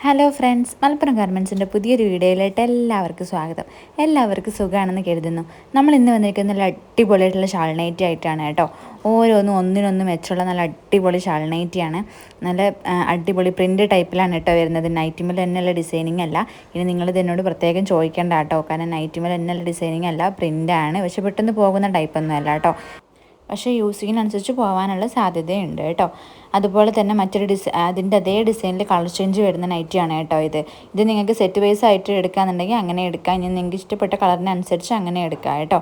Hello friends, Malappuram ഗാർമെൻറ്റ്സിൻ്റെ പുതിയൊരു വീഡിയോയിലായിട്ട് എല്ലാവർക്കും സ്വാഗതം. എല്ലാവർക്കും സുഖമാണെന്ന് കരുതുന്നു. നമ്മൾ ഇന്ന് വന്നിരിക്കുന്ന നല്ല അടിപൊളിയായിട്ടുള്ള ഷാൾ നൈറ്റി ആയിട്ടാണ് കേട്ടോ. ഓരോന്നും ഒന്നിനൊന്നും മെച്ചമുള്ള നല്ല അടിപൊളി ഷാൾ നൈറ്റിയാണ്. നല്ല അടിപൊളി പ്രിൻ്റ് ടൈപ്പിലാണ് കേട്ടോ വരുന്നത്. നൈറ്റിമേൽ തന്നെയുള്ള ഡിസൈനിങ് അല്ല. ഇനി നിങ്ങളിത് എന്നോട് പ്രത്യേകം ചോദിക്കേണ്ട കേട്ടോ, കാരണം നൈറ്റിമേൽ തന്നെയുള്ള ഡിസൈനിങ് അല്ല, പ്രിൻ്റാണ്. പക്ഷെ പെട്ടെന്ന് പോകുന്ന ടൈപ്പൊന്നും അല്ല കേട്ടോ. പക്ഷേ യൂസിങ്ങിനനുസരിച്ച് പോകാനുള്ള സാധ്യതയുണ്ട് കേട്ടോ. അതുപോലെ തന്നെ മറ്റൊരു അതിൻ്റെ അതേ ഡിസൈനിൽ കളർ ചേഞ്ച് വരുന്ന നൈറ്റിയാണ് കേട്ടോ ഇത് നിങ്ങൾക്ക് സെറ്റ് വൈസ് ആയിട്ട് എടുക്കുകയെന്നുണ്ടെങ്കിൽ അങ്ങനെ എടുക്കാം. ഇനി നിങ്ങൾക്ക് ഇഷ്ടപ്പെട്ട കളറിനനുസരിച്ച് അങ്ങനെ എടുക്കാം കേട്ടോ.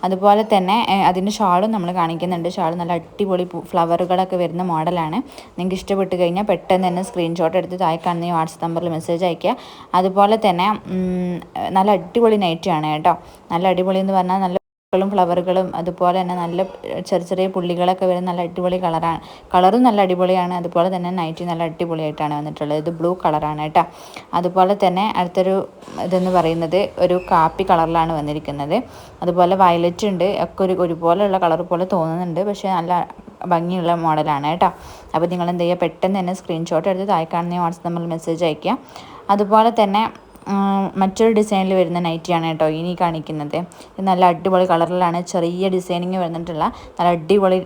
അതുപോലെ തന്നെ അതിൻ്റെ ഷാളും നമ്മൾ കാണിക്കുന്നുണ്ട്. ഷാൾ നല്ല അടിപൊളി ഫ്ലവറുകളൊക്കെ വരുന്ന മോഡലാണ്. നിങ്ങൾക്ക് ഇഷ്ടപ്പെട്ട് കഴിഞ്ഞാൽ പെട്ടെന്ന് തന്നെ സ്ക്രീൻഷോട്ട് എടുത്ത് താഴെ കാണുന്ന ഈ വാട്സപ്പ് നമ്പറിൽ മെസ്സേജ് അയയ്ക്കുക. അതുപോലെ തന്നെ നല്ല അടിപൊളി നൈറ്റിയാണ് കേട്ടോ. നല്ല അടിപൊളി എന്ന് പറഞ്ഞാൽ നല്ല ഫ്ലവറുകളും അതുപോലെ തന്നെ നല്ല ചെറിയ ചെറിയ പുള്ളികളൊക്കെ വരുന്ന നല്ല അടിപൊളി കളറാണ്. കളറും നല്ല അടിപൊളിയാണ്. അതുപോലെ തന്നെ നൈറ്റി നല്ല അടിപൊളിയായിട്ടാണ് വന്നിട്ടുള്ളത്. ഇത് ബ്ലൂ കളറാണ് കേട്ടോ. അതുപോലെ തന്നെ അടുത്തൊരു ഇതെന്ന് പറയുന്നത് ഒരു കാപ്പി കളറിലാണ് വന്നിരിക്കുന്നത്. അതുപോലെ വയലറ്റ് ഉണ്ട്. ഒക്കെ ഒരുപോലെയുള്ള കളർ പോലെ തോന്നുന്നുണ്ട്, പക്ഷേ നല്ല ഭംഗിയുള്ള മോഡലാണ് കേട്ടോ. അപ്പോൾ നിങ്ങൾ എന്ത് ചെയ്യുക, പെട്ടെന്ന് തന്നെ സ്ക്രീൻഷോട്ട് എടുത്ത് താഴെ കാണുന്ന വാട്സപ്പ് നമ്പറിൽ മെസ്സേജ് അയയ്ക്കുക. അതുപോലെ തന്നെ മറ്റൊരു ഡിസൈനിൽ വരുന്ന നൈറ്റിയാണ് കേട്ടോ ഇനി കാണിക്കുന്നത്. ഇത് നല്ല അടിപൊളി കളറിലാണ് ചെറിയ ഡിസൈനിങ് വന്നിട്ടുള്ള നല്ല അടിപൊളി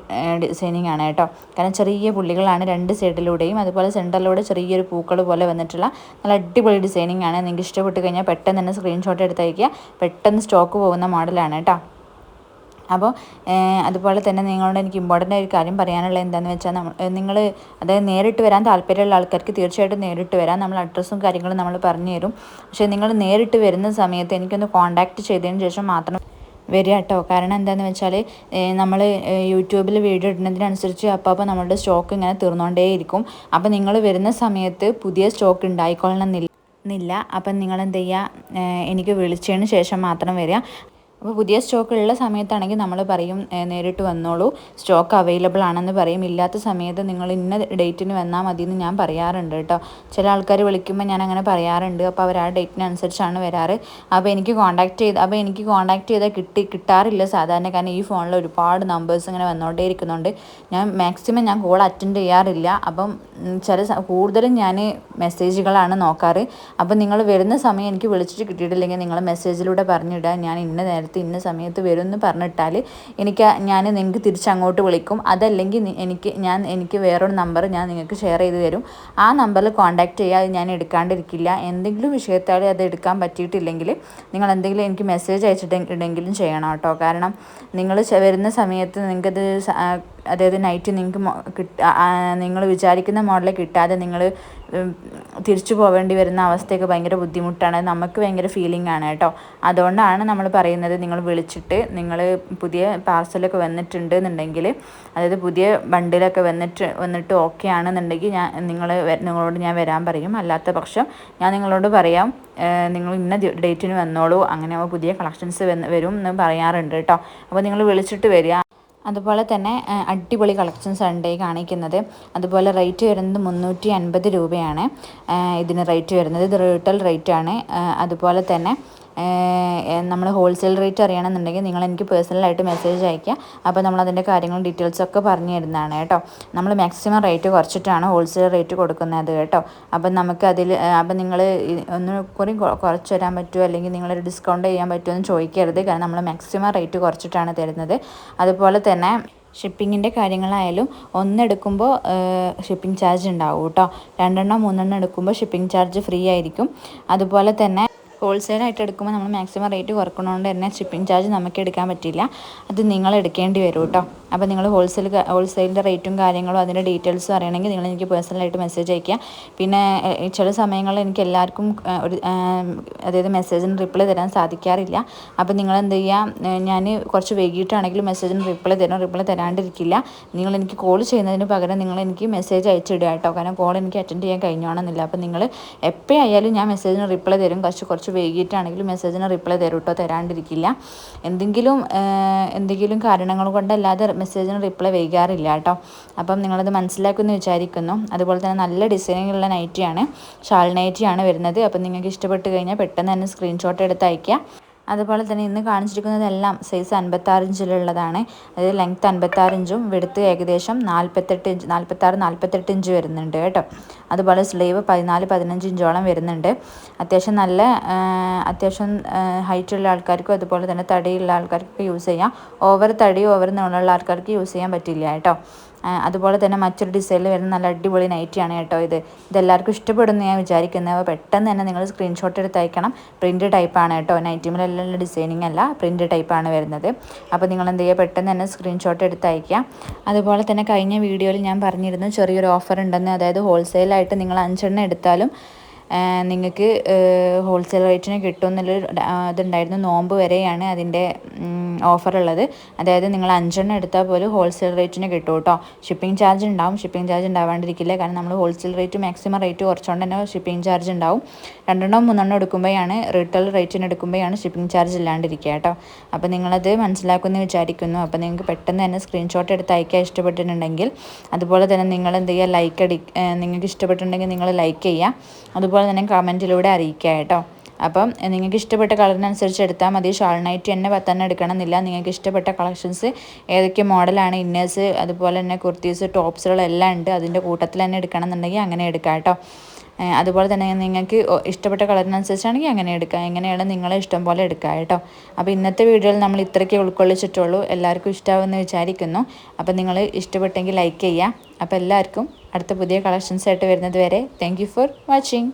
ഡിസൈനിങ് ആണ് കേട്ടോ. കാരണം ചെറിയ പുള്ളികളാണ് രണ്ട് സൈഡിലൂടെയും, അതുപോലെ സെൻറ്ററിലൂടെ ചെറിയൊരു പൂക്കൾ പോലെ വന്നിട്ടുള്ള നല്ല അടിപൊളി ഡിസൈനിങ് ആണ്. നിങ്ങൾക്ക് ഇഷ്ടപ്പെട്ട് കഴിഞ്ഞാൽ പെട്ടെന്ന് തന്നെ സ്ക്രീൻഷോട്ട് എടുത്തയക്കുക. പെട്ടെന്ന് സ്റ്റോക്ക് പോകുന്ന മോഡലാണ് കേട്ടോ. അപ്പോൾ അതുപോലെ തന്നെ നിങ്ങളോട് എനിക്ക് ഇമ്പോർട്ടൻ്റ് ഒരു കാര്യം പറയാനുള്ളത് എന്താണെന്ന് വെച്ചാൽ, നിങ്ങൾ അതായത് നേരിട്ട് വരാൻ താല്പര്യമുള്ള ആൾക്കാർക്ക് തീർച്ചയായിട്ടും നേരിട്ട് വരാം. നമ്മൾ അഡ്രസ്സും കാര്യങ്ങളും നമ്മൾ പറഞ്ഞു തരും. പക്ഷേ നിങ്ങൾ നേരിട്ട് വരുന്ന സമയത്ത് എനിക്കൊന്ന് കോൺടാക്റ്റ് ചെയ്തതിന് ശേഷം മാത്രം വരിക കേട്ടോ. കാരണം എന്താണെന്ന് വെച്ചാൽ നമ്മൾ യൂട്യൂബിൽ വീഡിയോ ഇടുന്നതിനനുസരിച്ച് അപ്പോൾ നമ്മളുടെ സ്റ്റോക്ക് ഇങ്ങനെ തീർന്നുകൊണ്ടേയിരിക്കും. അപ്പോൾ നിങ്ങൾ വരുന്ന സമയത്ത് പുതിയ സ്റ്റോക്ക് ഉണ്ടായിക്കൊള്ളണമെന്നില്ല. അപ്പം നിങ്ങൾ എന്ത് ചെയ്യുക, എനിക്ക് വിളിച്ചതിന് ശേഷം മാത്രം വരിക. അപ്പോൾ പുതിയ സ്റ്റോക്ക് ഉള്ള സമയത്താണെങ്കിൽ നമ്മൾ പറയും നേരിട്ട് വന്നോളൂ, സ്റ്റോക്ക് അവൈലബിൾ ആണെന്ന് പറയും. ഇല്ലാത്ത സമയത്ത് നിങ്ങൾ ഇന്ന ഡേറ്റിന് വന്നാൽ മതി എന്ന് ഞാൻ പറയാറുണ്ട് കേട്ടോ. ചില ആൾക്കാർ വിളിക്കുമ്പോൾ ഞാൻ അങ്ങനെ പറയാറുണ്ട്. അപ്പോൾ അവർ ആ ഡേറ്റിനനുസരിച്ചാണ് വരാറ്. അപ്പോൾ എനിക്ക് കോൺടാക്റ്റ് ചെയ്താൽ കിട്ടാറില്ല സാധാരണ. കാരണം ഈ ഫോണിൽ ഒരുപാട് നമ്പേഴ്സ് ഇങ്ങനെ വന്നുകൊണ്ടേ ഇരിക്കുന്നുണ്ട്. ഞാൻ കോൾ അറ്റൻഡ് ചെയ്യാറില്ല. അപ്പം കൂടുതലും ഞാൻ മെസ്സേജുകളാണ് നോക്കാറ്. അപ്പം നിങ്ങൾ വരുന്ന സമയം എനിക്ക് വിളിച്ചിട്ട് കിട്ടിയിട്ടില്ലെങ്കിൽ നിങ്ങൾ മെസ്സേജിലൂടെ പറഞ്ഞിടുക, ഞാൻ ഇന്ന നേരത്തെ ഇന്ന സമയത്ത് വരും എന്ന് പറഞ്ഞിട്ടാൽ ഞാൻ നിങ്ങൾക്ക് തിരിച്ചങ്ങോട്ട് വിളിക്കും. അതല്ലെങ്കിൽ എനിക്ക് വേറൊരു നമ്പർ ഞാൻ നിങ്ങൾക്ക് ഷെയർ ചെയ്ത് തരും. ആ നമ്പറിൽ കോൺടാക്റ്റ് ചെയ്യുക. അത് ഞാൻ എടുക്കാണ്ടിരിക്കില്ല. എന്തെങ്കിലും വിഷയത്താൽ അത് എടുക്കാൻ പറ്റിയിട്ടില്ലെങ്കിൽ നിങ്ങൾ എന്തെങ്കിലും എനിക്ക് മെസ്സേജ് അയച്ചിട്ടെങ്കിലും ചെയ്യണം കേട്ടോ. കാരണം നിങ്ങൾ വരുന്ന സമയത്ത് നിങ്ങൾക്കത് അതായത് നൈറ്റ് നിങ്ങൾക്ക് നിങ്ങൾ വിചാരിക്കുന്ന മോഡൽ കിട്ടാതെ നിങ്ങൾ തിരിച്ചു പോവേണ്ടി വരുന്ന അവസ്ഥയൊക്കെ ഭയങ്കര ബുദ്ധിമുട്ടാണ്. നമുക്ക് ഭയങ്കര ഫീലിംഗ് ആണ് കേട്ടോ. അതുകൊണ്ടാണ് നമ്മൾ പറയുന്നത്, നിങ്ങൾ വിളിച്ചിട്ട് നിങ്ങൾ പുതിയ പാർസലൊക്കെ വന്നിട്ടുണ്ട് എന്നുണ്ടെങ്കിൽ, അതായത് പുതിയ ബണ്ടിലൊക്കെ വന്നിട്ട് ഓക്കെ ആണെന്നുണ്ടെങ്കിൽ നിങ്ങളോട് ഞാൻ വരാൻ പറയും. അല്ലാത്ത പക്ഷം ഞാൻ നിങ്ങളോട് പറയാം നിങ്ങൾ ഇന്ന ഡേറ്റിന് വന്നോളൂ, അങ്ങനെ പുതിയ കളക്ഷൻസ് വരും എന്ന് പറയാറുണ്ട് കേട്ടോ. അപ്പോൾ നിങ്ങൾ വിളിച്ചിട്ട് വരിക. അതുപോലെ തന്നെ അടിപൊളി കളക്ഷൻസ് ഉണ്ട് ഈ കാണിക്കുന്നത്. അതുപോലെ റേറ്റ് വരുന്നത് 350 രൂപയാണ് ഇതിന് റേറ്റ് വരുന്നത്. ഇത് റീറ്റെയിൽ റേറ്റ് ആണ്. അതുപോലെ തന്നെ നമ്മൾ ഹോൾസെയിൽ റേറ്റ് അറിയണമെന്നുണ്ടെങ്കിൽ നിങ്ങൾ എനിക്ക് പേഴ്സണലായിട്ട് മെസ്സേജ് അയയ്ക്കുക. അപ്പോൾ നമ്മളതിൻ്റെ കാര്യങ്ങളും ഡീറ്റെയിൽസൊക്കെ പറഞ്ഞു തരുന്നതാണ് കേട്ടോ. നമ്മൾ മാക്സിമം റേറ്റ് കുറച്ചിട്ടാണ് ഹോൾസെയിൽ റേറ്റ് കൊടുക്കുന്നത് കേട്ടോ. അപ്പം അപ്പം നിങ്ങൾ കുറേ കുറച്ച് തരാൻ പറ്റുമോ, അല്ലെങ്കിൽ നിങ്ങളൊരു ഡിസ്കൗണ്ട് ചെയ്യാൻ പറ്റുമോ എന്ന് ചോദിക്കരുത്. കാരണം നമ്മൾ മാക്സിമം റേറ്റ് കുറച്ചിട്ടാണ് തരുന്നത്. അതുപോലെ തന്നെ ഷിപ്പിങ്ങിൻ്റെ കാര്യങ്ങളായാലും ഒന്നെടുക്കുമ്പോൾ ഷിപ്പിംഗ് ചാർജ് ഉണ്ടാവും കേട്ടോ. 2 3 എടുക്കുമ്പോൾ ഷിപ്പിംഗ് ചാർജ് ഫ്രീ ആയിരിക്കും. അതുപോലെ തന്നെ ഹോൾസെയിലായിട്ട് എടുക്കുമ്പോൾ നമ്മൾ മാക്സിമം റേറ്റ് കുറക്കണോണ്ട് തന്നെ ഷിപ്പിംഗ് ചാർജ് നമുക്ക് എടുക്കാൻ പറ്റില്ല. അത് നിങ്ങൾ എടുക്കേണ്ടി വരും കേട്ടോ. അപ്പോൾ നിങ്ങൾ ഹോൾസെയിലിൻ്റെ റേറ്റും കാര്യങ്ങളും അതിൻ്റെ ഡീറ്റെയിൽസും അറിയണമെങ്കിൽ നിങ്ങൾ എനിക്ക് പേഴ്സണലായിട്ട് മെസ്സേജ് അയയ്ക്കുക. പിന്നെ ചില സമയങ്ങളിൽ എനിക്ക് എല്ലാവർക്കും അതായത് മെസ്സേജിന് റിപ്ലൈ തരാൻ സാധിക്കാറില്ല. അപ്പോൾ നിങ്ങൾ എന്ത് ചെയ്യുക, ഞാൻ കുറച്ച് വൈകിട്ടാണെങ്കിലും മെസ്സേജിന് റിപ്ലൈ തരാണ്ടിരിക്കില്ല. നിങ്ങൾ എനിക്ക് കോൾ ചെയ്യുന്നതിന് പകരം നിങ്ങൾ എനിക്ക് മെസ്സേജ് അയച്ചിടുക കേട്ടോ. കാരണം കോൾ എനിക്ക് അറ്റൻഡ് ചെയ്യാൻ കഴിഞ്ഞോണമെന്നില്ല. അപ്പോൾ നിങ്ങൾ എപ്പോഴായാലും ഞാൻ മെസ്സേജിന് റിപ്ലൈ തരും. കുറച്ച് വൈകിട്ടാണെങ്കിലും മെസ്സേജിന് റിപ്ലൈ തരും കേട്ടോ, തരാണ്ടിരിക്കില്ല. എന്തെങ്കിലും കാരണങ്ങൾ കൊണ്ടല്ലാതെ മെസ്സേജിന് റിപ്ലൈ വൈകാറില്ല കേട്ടോ. അപ്പം നിങ്ങളത് മനസ്സിലാക്കുമെന്ന് വിചാരിക്കുന്നു. അതുപോലെ തന്നെ നല്ല ഡിസൈനിങ്ങുള്ള നൈറ്റിയാണ്, ഷാൾ നൈറ്റിയാണ് വരുന്നത്. അപ്പം നിങ്ങൾക്ക് ഇഷ്ടപ്പെട്ട് കഴിഞ്ഞാൽ പെട്ടെന്ന് തന്നെ സ്ക്രീൻഷോട്ട് എടുത്ത് അയയ്ക്കുക. അതുപോലെ തന്നെ ഇന്ന് കാണിച്ചിരിക്കുന്നതെല്ലാം സൈസ് 56 ഇഞ്ചിലുള്ളതാണ്. അതായത് ലെങ്ത്ത് 56 ഇഞ്ചും വിഡ്ത്ത് ഏകദേശം 48 ഇഞ്ച് 46-48 ഇഞ്ച് വരുന്നുണ്ട് കേട്ടോ. അതുപോലെ സ്ലീവ് 14-15 ഇഞ്ചോളം വരുന്നുണ്ട്. അത്യാവശ്യം ഹൈറ്റുള്ള ആൾക്കാർക്കും അതുപോലെ തന്നെ തടിയുള്ള ആൾക്കാർക്കൊക്കെ യൂസ് ചെയ്യാം. ഓവർ തടി ഓവർ നീളമുള്ള ആൾക്കാർക്ക് യൂസ് ചെയ്യാൻ പറ്റില്ല കേട്ടോ. അതുപോലെ തന്നെ മറ്റൊരു ഡിസൈനിൽ വരുന്ന നല്ല അടിപൊളി നൈറ്റിയാണ് കേട്ടോ ഇതെല്ലാവർക്കും ഇഷ്ടപ്പെടുന്നു ഞാൻ വിചാരിക്കുന്നത്. അപ്പോൾ പെട്ടെന്ന് തന്നെ നിങ്ങൾ സ്ക്രീൻഷോട്ട് എടുത്ത് അയക്കണം. പ്രിൻറ്റ് ടൈപ്പാണ് കേട്ടോ, നൈറ്റിമിലുള്ള ഡിസൈനിങ് അല്ല, പ്രിൻറ്റ് ടൈപ്പാണ് വരുന്നത്. അപ്പോൾ നിങ്ങൾ എന്ത് ചെയ്യുക, പെട്ടെന്ന് തന്നെ സ്ക്രീൻഷോട്ട് എടുത്ത് അയക്കുക. അതുപോലെ തന്നെ കഴിഞ്ഞ വീഡിയോയിൽ ഞാൻ പറഞ്ഞിരുന്നു ചെറിയൊരു ഓഫർ ഉണ്ടെന്ന്. അതായത് ഹോൾസെയിലായിട്ട് നിങ്ങൾ 5 എണ്ണം എടുത്താലും നിങ്ങൾക്ക് ഹോൾസെയിൽ റേറ്റിന് കിട്ടും എന്നുള്ളൊരു ഇതുണ്ടായിരുന്നു. നോമ്പ് വരെയാണ് അതിൻ്റെ ഓഫർ ഉള്ളത്. അതായത് നിങ്ങൾ 5 എണ്ണം എടുത്താൽ പോലും ഹോൾസെയിൽ റേറ്റിന് കിട്ടും കേട്ടോ. ഷിപ്പിംഗ് ചാർജ് ഉണ്ടാവും, ഷിപ്പിംഗ് ചാർജ് ഉണ്ടാവാണ്ടിരിക്കില്ല. കാരണം നമ്മൾ ഹോൾസെയിൽ റേറ്റ് മാക്സിമം റേറ്റ് കുറച്ചുകൊണ്ട് തന്നെ ഷിപ്പിംഗ് ചാർജ് ഉണ്ടാവും. 2 എണ്ണം 3 എണ്ണം എടുക്കുമ്പോഴാണ്, റീറ്റെയിൽ റേറ്റിന് എടുക്കുമ്പോഴാണ് ഷിപ്പിംഗ് ചാർജ് ഇല്ലാണ്ടിരിക്കുക കേട്ടോ. അപ്പോൾ നിങ്ങളത് മനസ്സിലാക്കുമെന്ന് വിചാരിക്കുന്നു. അപ്പോൾ നിങ്ങൾക്ക് പെട്ടെന്ന് തന്നെ സ്ക്രീൻഷോട്ട് എടുത്ത് അയക്കാൻ ഇഷ്ടപ്പെട്ടിട്ടുണ്ടെങ്കിൽ, അതുപോലെ തന്നെ നിങ്ങൾ എന്ത് ചെയ്യുക, നിങ്ങൾക്ക് ഇഷ്ടപ്പെട്ടിട്ടുണ്ടെങ്കിൽ നിങ്ങൾ ലൈക്ക് ചെയ്യുക. അതുപോലെ തന്നെ കമൻറ്റിലൂടെ അറിയിക്കുക കേട്ടോ. അപ്പം നിങ്ങൾക്ക് ഇഷ്ടപ്പെട്ട കളറിനനുസരിച്ച് എടുത്താൽ മതി. ഷാൾ നൈറ്റ് തന്നെ 10 എണ്ണം എടുക്കണം എന്നില്ല. നിങ്ങൾക്ക് ഇഷ്ടപ്പെട്ട കളക്ഷൻസ് ഏതൊക്കെ മോഡലാണ്, ഇന്നേഴ്സ് അതുപോലെ തന്നെ കുർത്തീസ് ടോപ്സുകളെല്ലാം ഉണ്ട്. അതിൻ്റെ കൂട്ടത്തിൽ തന്നെ എടുക്കണം എന്നുണ്ടെങ്കിൽ അങ്ങനെ എടുക്കാം കേട്ടോ. അതുപോലെ തന്നെ നിങ്ങൾക്ക് ഇഷ്ടപ്പെട്ട കളറിനനുസരിച്ചാണെങ്കിൽ അങ്ങനെ എടുക്കാം. എങ്ങനെയാണ് നിങ്ങളെ ഇഷ്ടം പോലെ എടുക്കുക കേട്ടോ. അപ്പോൾ ഇന്നത്തെ വീഡിയോയിൽ നമ്മൾ ഇത്രയ്ക്ക് ഉൾക്കൊള്ളിച്ചിട്ടുള്ളൂ. എല്ലാവർക്കും ഇഷ്ടമാവുമെന്ന് വിചാരിക്കുന്നു. അപ്പോൾ നിങ്ങൾ ഇഷ്ടപ്പെട്ടെങ്കിൽ ലൈക്ക് ചെയ്യുക. അപ്പോൾ എല്ലാവർക്കും അടുത്ത പുതിയ കളക്ഷൻസ് ആയിട്ട് വരുന്നത് വരെ താങ്ക് യു ഫോർ വാച്ചിങ്.